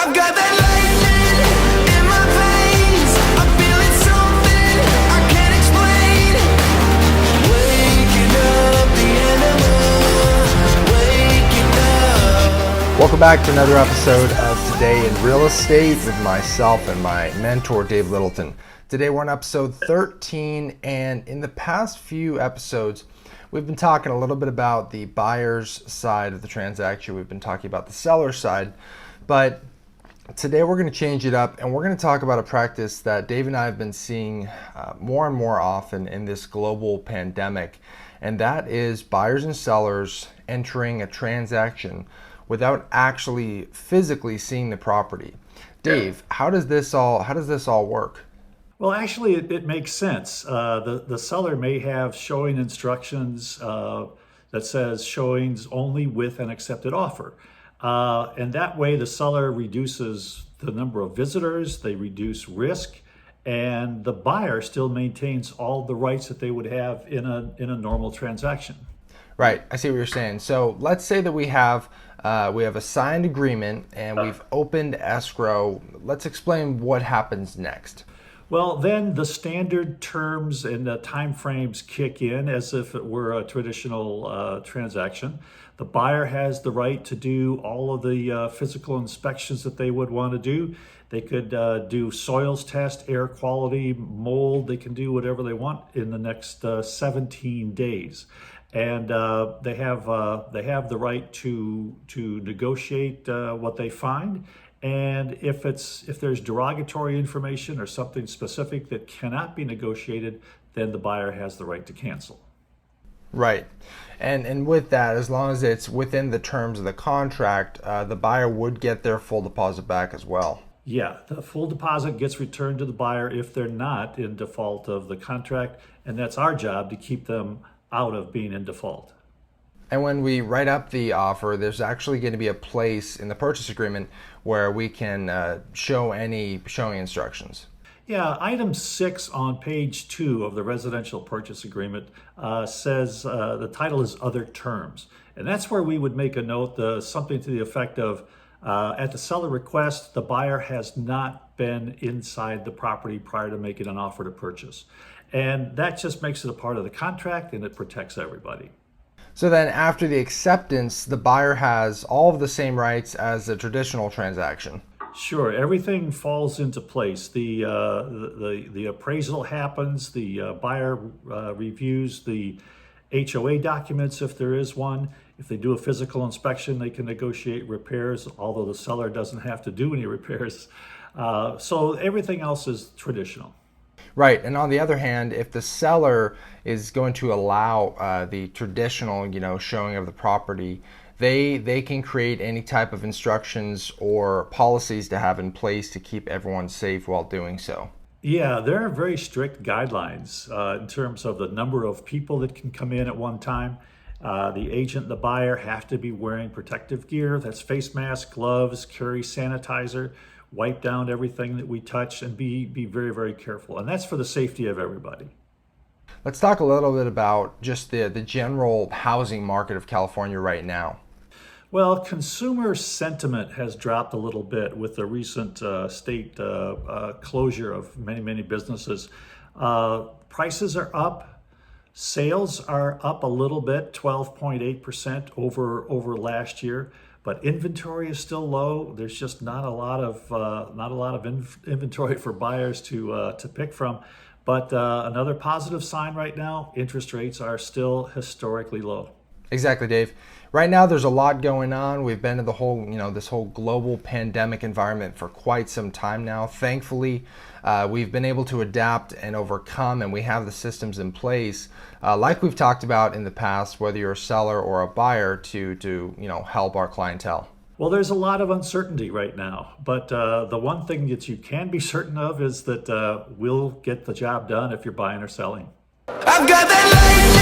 I've got that lightning in my veins. I'm feeling something I can't explain. Waking up the animal. Waking up. Welcome back to another episode of Today in Real Estate with myself and my mentor, Dave Littleton. Today we're on episode 13, and in the past few episodes, we've been talking a little bit about the buyer's side of the transaction. We've been talking about the seller's side, but today we're going to change it up and we're going to talk about a practice that Dave and I have been seeing more and more often in this global pandemic, and that is buyers and sellers entering a transaction without actually physically seeing the property. Dave, how does this all work? Well, actually, it makes sense. The seller may have showing instructions that says showings only with an accepted offer. And that way the seller reduces the number of visitors, they reduce risk, and the buyer still maintains all the rights that they would have in a normal transaction. Right, I see what you're saying. So let's say that we have a signed agreement and we've opened escrow. Let's explain what happens next. Well, then the standard terms and the timeframes kick in as if it were a traditional transaction. The buyer has the right to do all of the physical inspections that they would want to do. They could do soils test, air quality, mold. They can do whatever they want in the next 17 days. And they have the right to negotiate what they find. And if there's derogatory information or something specific that cannot be negotiated, then the buyer has the right to cancel. Right. And with that, as long as it's within the terms of the contract, the buyer would get their full deposit back as well. Yeah, the full deposit gets returned to the buyer if they're not in default of the contract, and that's our job to keep them out of being in default. And when we write up the offer, there's actually going to be a place in the purchase agreement where we can show any showing instructions. Yeah, item 6 on page 2 of the residential purchase agreement says the title is Other Terms. And that's where we would make a note, something to the effect of, at the seller request, the buyer has not been inside the property prior to making an offer to purchase. And that just makes it a part of the contract and it protects everybody. So then after the acceptance, the buyer has all of the same rights as a traditional transaction. Sure, everything falls into place. The appraisal happens, the buyer reviews the HOA documents if there is one. If they do a physical inspection, they can negotiate repairs, although the seller doesn't have to do any repairs. So everything else is traditional. Right, and on the other hand, if the seller is going to allow the traditional, showing of the property, they can create any type of instructions or policies to have in place to keep everyone safe while doing so. Yeah, there are very strict guidelines in terms of the number of people that can come in at one time. The agent and the buyer have to be wearing protective gear. That's face mask, gloves, carry sanitizer, wipe down everything that we touch, and be very, very careful. And that's for the safety of everybody. Let's talk a little bit about just the general housing market of California right now. Well, consumer sentiment has dropped a little bit with the recent state closure of many businesses. Prices are up. Sales are up a little bit, 12.8% over last year. But inventory is still low. There's just not a lot of inventory for buyers to pick from. But another positive sign right now: interest rates are still historically low. Exactly, Dave. Right now, there's a lot going on. We've been in the whole, this whole global pandemic environment for quite some time now. Thankfully, we've been able to adapt and overcome, and we have the systems in place, like we've talked about in the past, whether you're a seller or a buyer, to help our clientele. Well, there's a lot of uncertainty right now, but the one thing that you can be certain of is that we'll get the job done if you're buying or selling. I've got that lightning